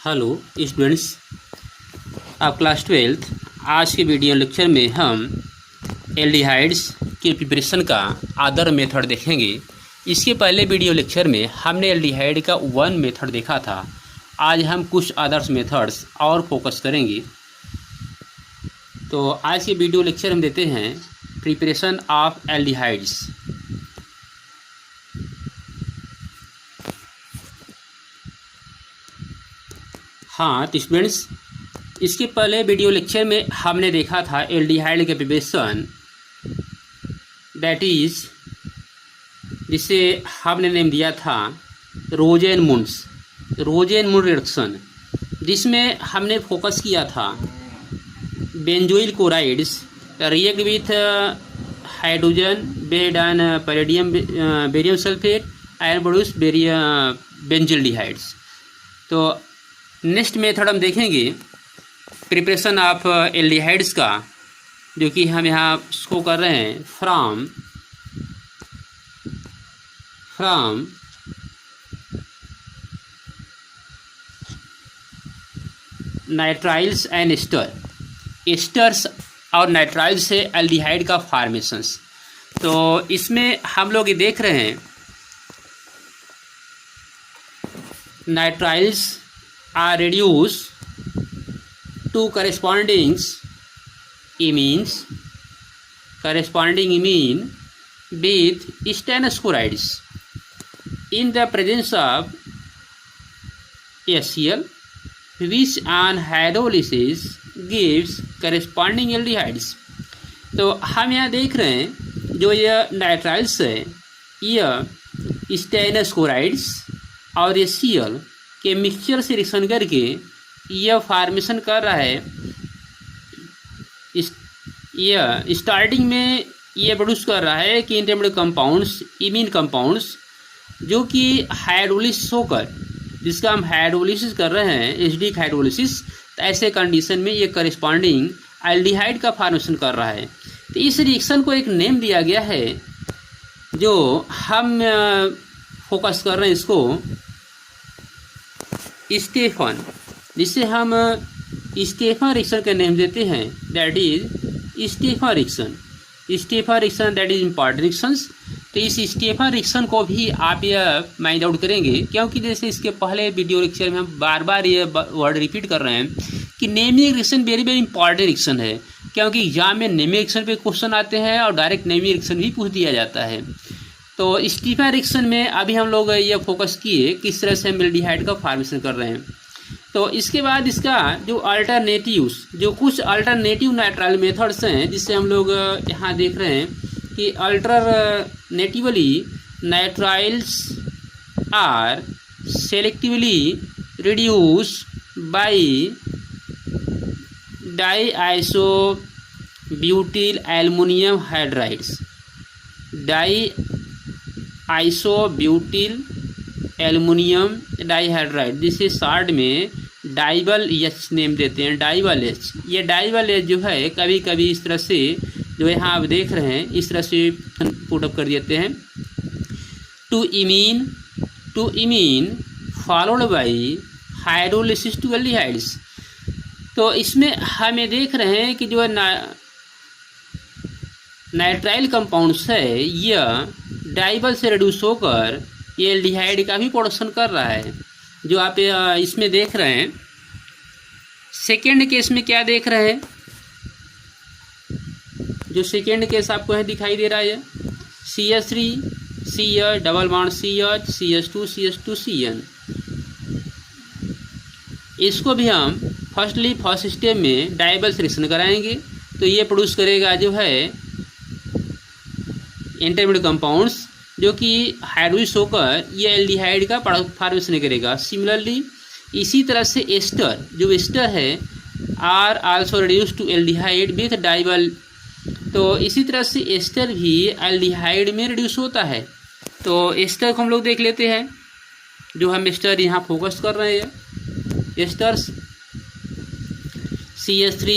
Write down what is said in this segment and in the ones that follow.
Hello students of class 12th। आज के video lecture में हम एल्डिहाइड्स की प्रिपरेशन का अदर मेथड देखेंगे। इसके पहले वीडियो लेक्चर में हमने एल्डिहाइड का वन मेथड देखा था। आज हम कुछ अदर्स मेथड्स और फोकस करेंगे। तो आज के वीडियो लेक्चर हम देते हैं प्रिपरेशन ऑफ एल्डिहाइड्स। हाँ तो स्टूडेंट्स, इसके पहले वीडियो लेक्चर में हमने देखा था एल्डिहाइड के प्रिपरेशन, दैट इज जिसे हमने नेम दिया था रोजेनमुंड रिएक्शन, जिसमें हमने फोकस किया था benzoyl chlorides react with hydrogen based on palladium barium sulphate and produce benzaldehydes. तो नेक्स्ट मेथड हम देखेंगे प्रिपरेशन ऑफ एल्डिहाइड्स का, जो कि हम यहाँ शो कर रहे हैं फ्रॉम नाइट्राइल्स एंड एस्टर्स और नाइट्राइल से एल्डिहाइड का फॉर्मेशंस। तो इसमें हम लोग ये देख रहे हैं nitriles are reduced to corresponding amine with stannous chlorides in the presence of HCl, which on hydrolysis gives corresponding aldehydes। तो हम यहाँ देख रहे हैं जो यह नाइट्राइल्स है, यह स्टेनस क्लोराइड्स और HCl के मिक्सचर से रिएक्शन करके यह फॉर्मेशन कर रहा है। यह स्टार्टिंग में यह प्रोड्यूस कर रहा है कि इंटरमीडिएट कंपाउंड्स, इमीन कंपाउंड्स, जो कि हाइड्रोलिसिस होकर, जिसका हम हाइड्रोलिसिस कर रहे हैं, एसिडिक हाइड्रोलिसिस, तो ऐसे कंडीशन में ये करिस्पॉन्डिंग एल्डिहाइड का फॉर्मेशन कर रहा है। तो इस रिएक्शन को एक नेम दिया गया है जो हम फोकस कर रहे हैं, इसको स्टेफन, जिसे हम स्टेफन रिएक्शन का नेम देते हैं, that is Stephen reaction that is important reactions. तो इस स्टेफन रिएक्शन को भी आप यह माइंड आउट करेंगे, क्योंकि जैसे इसके पहले वीडियो लेक्चर में हम बार बार ये वर्ड रिपीट कर रहे हैं कि naming reaction very very important reaction है, क्योंकि एग्जाम में नेमिंग रिएक्शन पे क्वेश्चन आते हैं और डायरेक्ट नेमिंग रिएक्शन भी पूछ दिया जाता है। तो स्टीफन रिएक्शन में अभी हम लोग ये फोकस किए किस तरह से हम एल्डिहाइड का फॉर्मेशन कर रहे हैं। तो इसके बाद इसका जो अल्टरनेटिव्स, जो कुछ अल्टरनेटिव नाइट्राइल मेथड्स हैं, जिससे हम लोग यहाँ देख रहे हैं कि alternatively nitriles are selectively reduce by diisobutyl aluminium hydrides, isobutyl aluminium dihydride, जिसे शॉर्ट में डाइबल एच नेम देते हैं, डाइबल एच। ये डाइबल एच जो है कभी कभी इस तरह से, जो यहाँ आप देख रहे हैं, इस तरह से पुटअप कर देते हैं, to imine followed by hydrolysis to aldehydes. तो इसमें हम ये देख रहे हैं कि जो नाइट्राइल कंपाउंड्स है, यह डाइबल से रिड्यूस होकर ये एल्डिहाइड का भी प्रोडक्शन कर रहा है, जो आप इसमें देख रहे हैं। सेकेंड केस में क्या देख रहे हैं, जो सेकेंड केस आपको है दिखाई दे रहा है, CH3 CH double bond CH CH2 CH2 CN। इसको भी हम फर्स्ट स्टेप में डाइबल से रिएक्शन कराएंगे, तो ये प्रोड्यूस करेगा जो है इंटरमीडिएट कंपाउंड्स, जो कि हाइड्रोलिसिस होकर ये एल्डिहाइड का फॉर्मेशन करेगा। सिमिलरली इसी तरह से एस्टर, जो एस्टर है, are also reduce to aldehyde with DIBAL. तो इसी तरह से एस्टर भी एल्डिहाइड में रिड्यूस होता है। तो एस्टर को हम लोग देख लेते हैं, जो हम एस्टर यहाँ फोकस कर रहे हैं। Esters CH3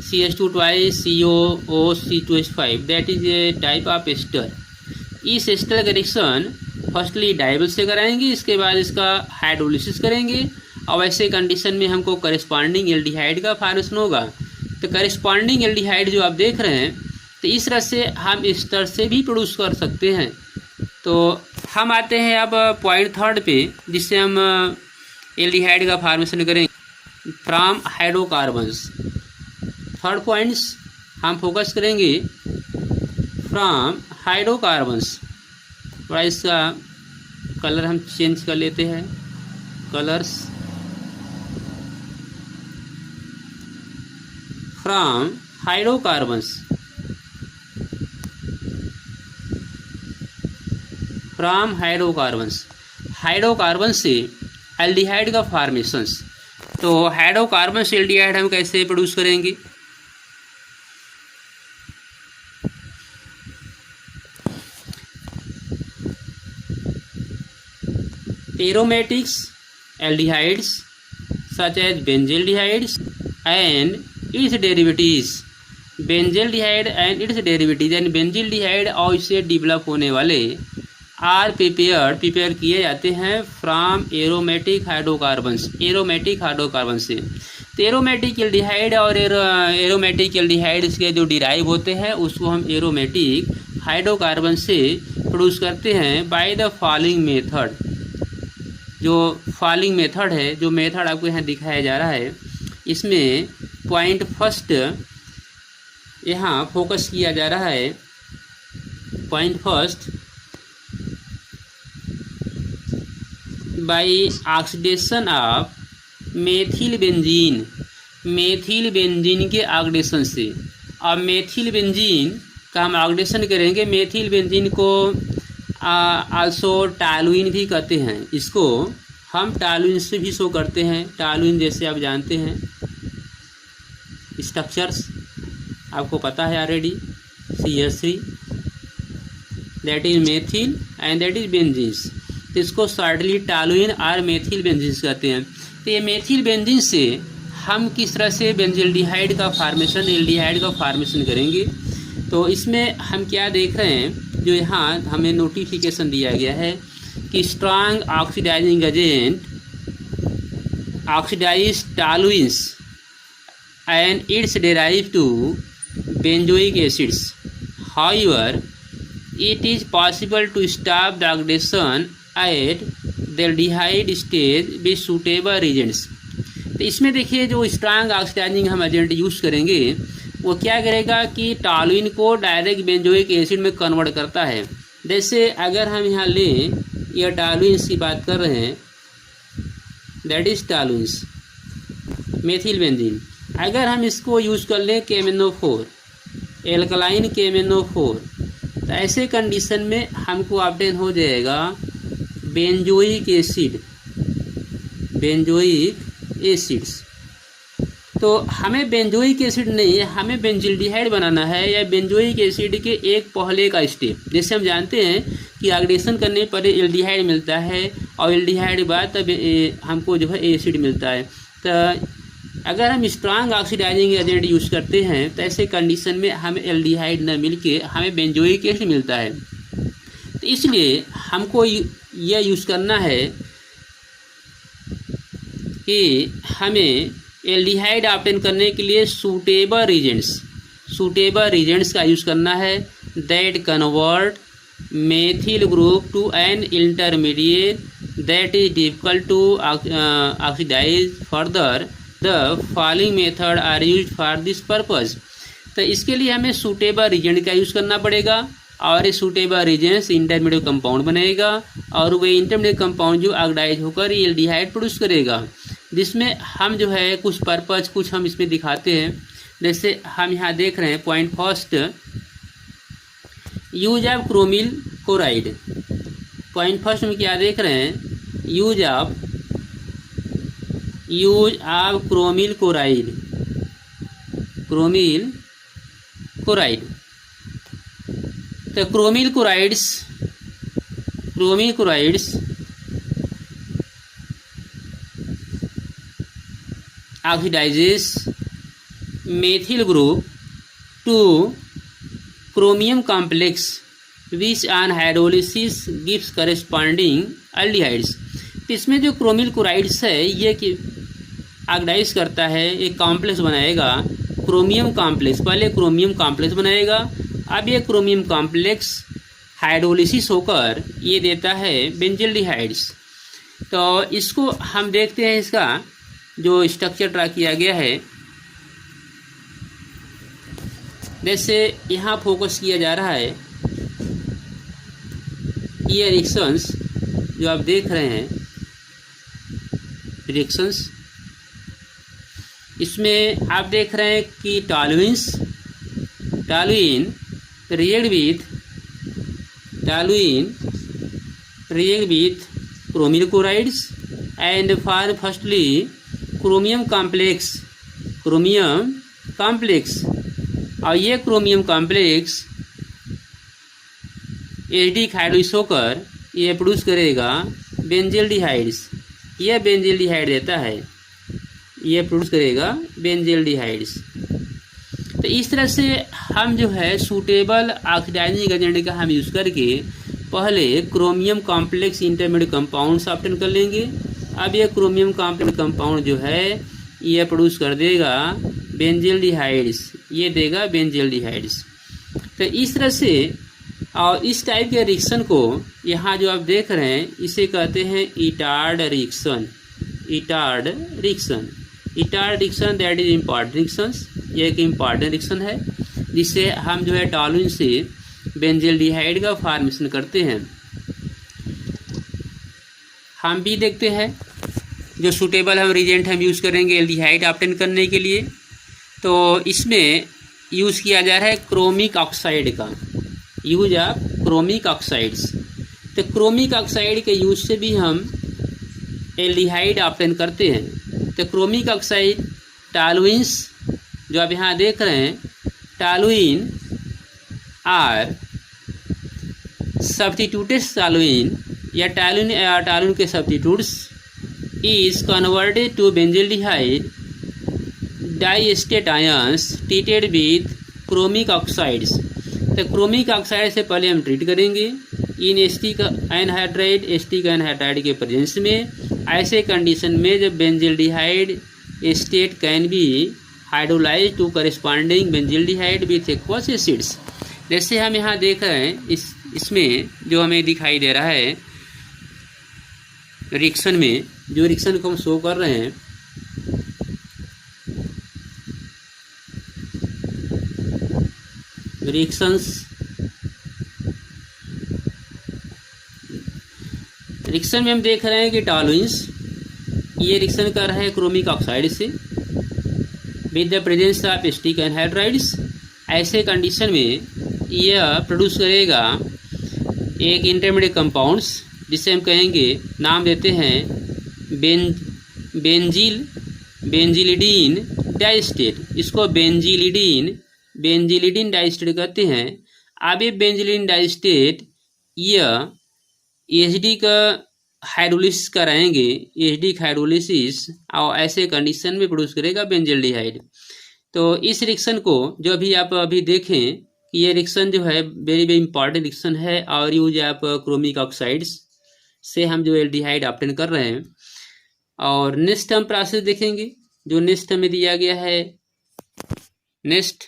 CH2 twice COO C2H5, that is a type of ester. इस एस्टर का रिएक्शन फर्स्टली डाइबल से कराएंगे, इसके बाद इसका हाइड्रोलिसिस करेंगे और ऐसे कंडीशन में हमको करेस्पॉन्डिंग एल्डिहाइड का फॉर्मेशन होगा। तो करेस्पॉन्डिंग एल्डिहाइड जो आप देख रहे हैं, तो इस तरह से हम इस तरह से भी प्रोड्यूस कर सकते हैं। तो हम आते हैं अब पॉइंट थर्ड पे, जिससे हम एल्डिहाइड का फॉर्मेशन करेंगे फ्रॉम हाइड्रोकार्बन्स। थर्ड पॉइंट्स हम फोकस करेंगे फ्रॉम हाइड्रोकार्बन्स। थोड़ा इसका कलर हम चेंज कर लेते हैं, colours. From hydrocarbons, from hydrocarbons, hydrocarbon से एल्डिहाइड का फॉर्मेशंस। तो हाइड्रोकार्बन से एल्डिहाइड हम कैसे प्रोड्यूस करेंगे? aromatics aldehydes such as benzaldehydes and its derivatives, benzaldehyde and it's derivative यानी बेंजल्डिहाइड और इससे डेवलप होने वाले आर प्रिपेयर किए जाते हैं from aromatic hydrocarbons, aromatic hydrocarbon से। तो एरोमेटिक एल्डिहाइड और एरोमेटिक एल्डिहाइड के जो डिराइव होते हैं उसको हम एरोमेटिक हाइड्रोकार्बन से प्रोड्यूस करते हैं बाय द फॉलोइंग मेथड। जो फॉलोइंग मेथड है, जो मेथड आपको यहाँ दिखाया जा रहा है, इसमें पॉइंट फर्स्ट यहाँ फोकस किया जा रहा है। Point first, by oxidation of methyl benzene, methyl benzene के ऑक्सीडेशन से। अब मेथिल बेंजीन का हम ऑक्सीडेशन करेंगे। मेथिल बेंजीन को आल्सो टॉलुइन भी कहते हैं, इसको हम टॉलुइन से भी शो करते हैं। टॉलुइन जैसे आप जानते हैं स्ट्रक्चर्स आपको पता है already, CH3 that is methyl and that is benzenes. तो इसको शॉर्टली टॉलुइन और मेथिल बेंजीन्स कहते हैं। तो ये मेथिल बेंजीन से हम किस तरह से बेंजल्डिहाइड का फॉर्मेशन, एल्डिहाइड का फॉर्मेशन करेंगे? तो इसमें हम क्या देख रहे हैं, जो यहाँ हमें नोटिफिकेशन दिया गया है कि strong oxidising agent oxidise toluenes and its derive to benzoic acids. However, it is possible to stop the oxidation at the aldehyde stage with suitable reagents. तो इसमें देखिए जो स्ट्रॉन्ग ऑक्सीडाइजिंग हम एजेंट यूज़ करेंगे वो क्या करेगा कि टॉलुइन को डायरेक्ट बेंजोइक एसिड में कन्वर्ट करता है। जैसे अगर हम यहाँ लें, यह टॉलुइन्स की बात कर रहे हैं, दैट इज टॉलुइन्स, मेथिल बेंजीन। अगर हम इसको यूज़ कर लें KMnO4, एल्कलाइन KMnO4, तो ऐसे कंडीशन में हमको ऑब्टेन हो जाएगा बेंजोइक एसिड, बेंजोइक एसिड्स। तो हमें बेंजोइक एसिड नहीं, हमें बेंजिल्डिहाइड बनाना है, या बेंजोइक एसिड के एक पहले का स्टेप। जैसे हम जानते हैं कि ऑक्सीडेशन करने पर एल्डिहाइड मिलता है और एल्डिहाइड बाद तब हमको जो है एसिड मिलता है। तो अगर हम स्ट्रॉन्ग ऑक्सीडाइजिंग एजेंट यूज़ करते हैं तो ऐसे कंडीशन में हमें एल्डिहाइड न मिल के हमें बेंजोइक एसिड मिलता है। तो इसलिए हमको यह यूज़ करना है कि हमें एल्डिहाइड ऑब्टेन करने के लिए सूटेबल रीजेंट्स का यूज़ करना है that convert methyl group to an intermediate that is difficult to oxidise further. The following method are use for this purpose. तो इसके लिए हमें सूटेबल रीजेंट का यूज़ करना पड़ेगा और ये सूटेबल रीजेंट्स इंटरमीडिएट कंपाउंड बनेगा और वही इंटरमीडिएट कंपाउंड जो ऑक्सीडाइज होकर एल्डिहाइड प्रोड्यूस करेगा, जिसमें हम जो है कुछ पर्पज़ कुछ हम इसमें दिखाते हैं। जैसे हम यहाँ देख रहे हैं point first, use of chromyl chloride. Point first में क्या देख रहे हैं, use of chromyl chloride, chromyl chloride. तो chromyl chlorides oxidises methyl group to chromium complex which on hydrolysis gives corresponding aldehydes। तो तो इसमें जो क्रोमिल क्लोराइड्स है ये कि ऑक्साइड करता है, एक कॉम्प्लेक्स बनाएगा क्रोमियम कॉम्प्लेक्स। पहले क्रोमियम कॉम्प्लेक्स बनाएगा, अब ये क्रोमियम कॉम्प्लेक्स हाइड्रोलिसिस होकर ये देता है बेंजल्डिहाइड्स। तो इसको हम देखते हैं, इसका जो स्ट्रक्चर ड्रा किया गया है। जैसे यहाँ फोकस किया जा रहा है, ये रिएक्शंस जो आप देख रहे हैं, रिएक्शंस इसमें आप देख रहे हैं कि toluene react with chromyl chlorides and form firstly chromium complex। और ये क्रोमियम कॉम्प्लेक्स एसिडिक हाइड्रोलिसिस होकर ये प्रोड्यूस करेगा बेंजल्डिहाइड्स। ये बेंजल्डिहाइड देता है, ये प्रोड्यूस करेगा बेंजल्डिहाइड्स। तो इस तरह से हम जो है सूटेबल ऑक्सीडाइजिंग एजेंट का हम यूज़ करके पहले chromium complex intermediate compounds obtain कर लेंगे। अब ये क्रोमियम कॉम्प्लेक्स कंपाउंड जो है ये प्रोड्यूस कर देगा बेंजल्डिहाइड्स, ये देगा बेंजल्डिहाइड्स। तो इस तरह से और इस टाइप के रिएक्शन को यहाँ जो आप देख रहे हैं इसे कहते हैं Etard reaction. Etard reaction that is important reaction, ये एक इम्पॉर्टेंट रिएक्शन है जिससे हम जो है टॉलुइन से बेंजल्डिहाइड का फॉर्मेशन करते हैं। हम भी देखते हैं जो सूटेबल हम रिएजेंट हम यूज़ करेंगे एल्डिहाइड ऑब्टेन करने के लिए। तो इसमें यूज़ किया जा रहा है क्रोमिक ऑक्साइड का, यूज ऑफ क्रोमिक ऑक्साइड्स। तो क्रोमिक ऑक्साइड के यूज से भी हम एल्डिहाइड ऑब्टेन करते हैं। तो क्रोमिक ऑक्साइड टॉलुइन्स जो आप यहाँ देख रहे हैं, टॉलुइन आर सब्स्टिट्यूटेड टॉलुइन या टॉलुइन के substitutes is converted to benzaldehyde diacetate ions treated with chromic oxides. तो क्रोमिक ऑक्साइड से पहले हम ट्रीट करेंगे इन एस्टिक एनहाइड्राइड के प्रेजेंस में। ऐसे कंडीशन में जब benzaldehyde state can be hydrolyse to corresponding benzaldehyde with aqueous acids. जैसे हम यहाँ देख रहे हैं इसमें जो हमें दिखाई दे रहा है रिएक्शन में, जो रिएक्शन को हम शो कर रहे हैं, रिएक्शन में हम देख रहे हैं कि टॉलुइन्स ये रिएक्शन कर रहा है क्रोमिक ऑक्साइड से with the presence of acetic anhydrides. ऐसे कंडीशन में यह प्रोड्यूस करेगा एक इंटरमीडिएट कंपाउंड्स जिसे हम कहेंगे, नाम देते हैं बेंजिलिडीन डाइस्टेट। इसको बेंजिलिडीन डाइस्टेट कहते हैं। अब ये बेंजिलिडीन डाइस्टेट यह एसिडिक हाइड्रोलिसिस कराएंगे, एसिडिक हाइड्रोलिसिस, और ऐसे कंडीशन में प्रोड्यूस करेगा बेंजल्डिहाइड। तो इस रिएक्शन को जो भी आप अभी देखें कि ये रिएक्शन जो है वेरी वेरी इंपॉर्टेंट रिएक्शन है और यूज आप क्रोमिक ऑक्साइड्स से हम जो एल्डिहाइड ऑब्टेन कर रहे हैं। और नेक्स्ट हम प्रोसेस देखेंगे जो नेक्स्ट हमें दिया गया है। Next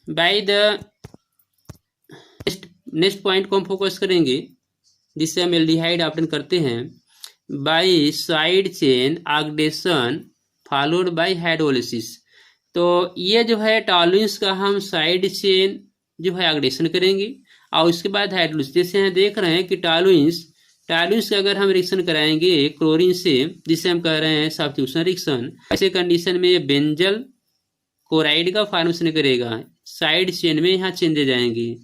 by the next point को हम फोकस करेंगे जिससे हम एल्डिहाइड ऑब्टेन करते हैं by side chain oxidation followed by hydrolysis. तो ये जो है टॉलुइन्स का हम साइड चेन जो है ऑक्सीडेशन करेंगे और उसके बाद हाइड्रोलिसिस। जैसे हम देख रहे हैं कि टॉलुइन्स का अगर हम रिएक्शन कराएंगे क्लोरीन से, जिसे हम कह रहे हैं सब्स्टिट्यूशन रिएक्शन, ऐसे कंडीशन में ये बेंजल क्लोराइड का फॉर्मेशन करेगा, साइड चेन में यहाँ चेंज जाएंगे।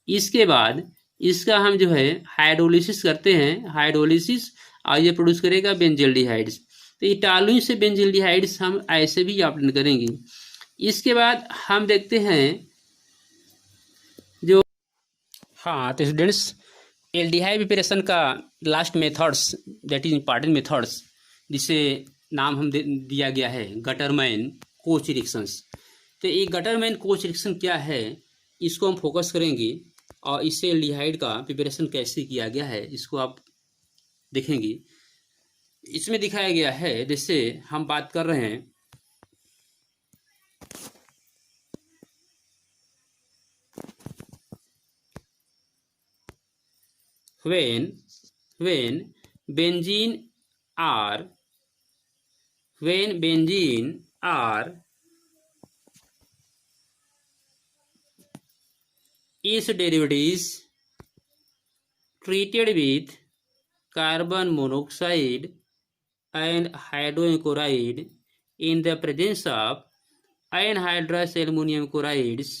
इसके बाद इसका हम जो है हाइड्रोलिसिस करते हैं, हाइड्रोलिसिस, और ये प्रोड्यूस करेगा बेंजल्डिहाइड्स। तो ये टॉलुइन से बेंजल्डिहाइड्स हम ऐसे भी ऑब्टेन करेंगे। इसके बाद हम देखते हैं जो तो स्टूडेंट्स एल्डिहाइड प्रिपरेशन का last methods that is important methods जिसे नाम हम दिया गया है गटरमैन कोच रिएक्शंस। तो ये गटरमैन कोच रिएक्शन क्या है इसको हम फोकस करेंगे और इससे एल्डिहाइड का प्रिपरेशन कैसे किया गया है इसको आप देखेंगे। इसमें दिखाया गया है, जैसे हम बात कर रहे हैं when benzene are is derivatives treated with carbon monoxide and hydrogen chloride in the presence of anhydrous aluminum chlorides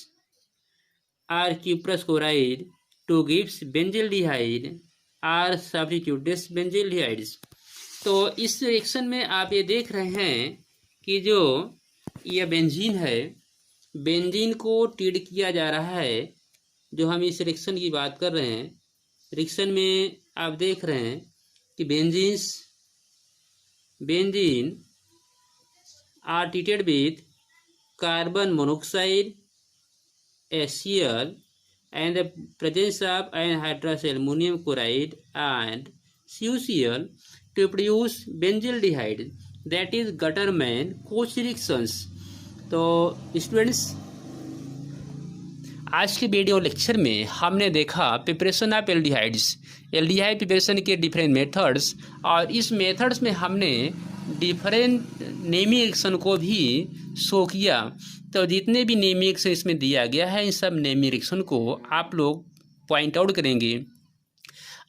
or cuprous chloride to gives benzaldehyde or substitutes benzaldehydes। तो इस रिएक्शन में आप ये देख रहे हैं कि जो यह बेंजीन है, बेंजीन को ट्रीट किया जा रहा है। जो हम इस रिएक्शन की बात कर रहे हैं, रिएक्शन में आप देख रहे हैं कि benzene are treated with carbon monoxide HCl and the presence of anhydrous aluminum chloride and CuCl to produce benzaldehyde, that is Gattermann-Koch reactions। तो स्टूडेंट्स, आज के वीडियो लेक्चर में हमने देखा preparation of aldehydes, aldehyde preparation के different methods, और इस methods में हमने डिफरेंट नेमी रिएक्शन को भी शो किया। तो जितने भी नेमी रिएक्शन इसमें दिया गया है, इन सब नेमी रिएक्शन को आप लोग पॉइंट आउट करेंगे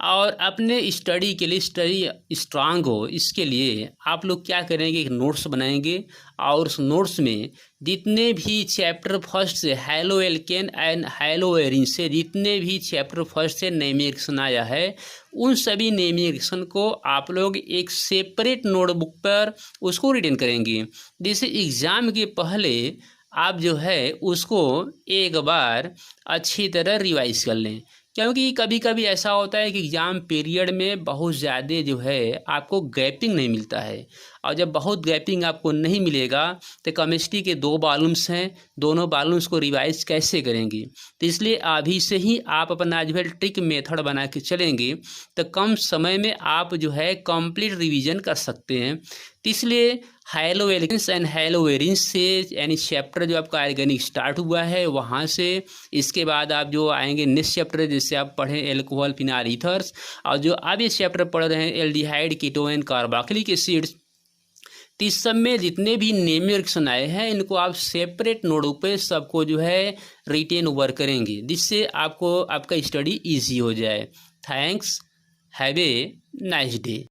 और अपने स्टडी के लिए, स्टडी स्ट्रांग हो इसके लिए आप लोग क्या करेंगे, एक नोट्स बनाएंगे और उस नोट्स में जितने भी चैप्टर फर्स्ट से haloalkane and haloarene से जितने भी चैप्टर फर्स्ट से नेमी रिएक्शन आया है, उन सभी नेमी रिएक्शन को आप लोग एक सेपरेट नोटबुक पर उसको रिटन करेंगे, जिससे एग्ज़ाम के पहले आप जो है उसको एक बार अच्छी तरह रिवाइज कर लें। क्योंकि कभी कभी ऐसा होता है कि एग्ज़ाम पीरियड में बहुत ज़्यादा जो है आपको गैपिंग नहीं मिलता है, और जब बहुत गैपिंग आपको नहीं मिलेगा तो केमिस्ट्री के 2 वॉल्यूम्स हैं, दोनों वॉल्यूम्स को रिवाइज कैसे करेंगे। तो इसलिए अभी से ही आप अपना जो है ट्रिक मेथड बना के चलेंगे तो कम समय में आप जो है कंप्लीट रिवीजन कर सकते हैं। तो इसलिए haloalkanes and haloarenes से, यानी चैप्टर जो आपका ऑर्गेनिक स्टार्ट हुआ है वहाँ से, इसके बाद आप जो आएंगे नेक्स्ट चैप्टर जिससे आप पढ़ें एल्कोहल फिनाइल ईथर्स, और जो आप ये चैप्टर पढ़ रहे हैं एल्डिहाइड कीटोन कार्बोक्सिलिक एसिड्स। तो इस सब में जितने भी नेमी रिएक्शन आए हैं इनको आप सेपरेट नोटबुक पे सबको जो है रिटेन ओवर करेंगे, जिससे आपको आपका स्टडी ईजी हो जाए। Thanks, have a nice day.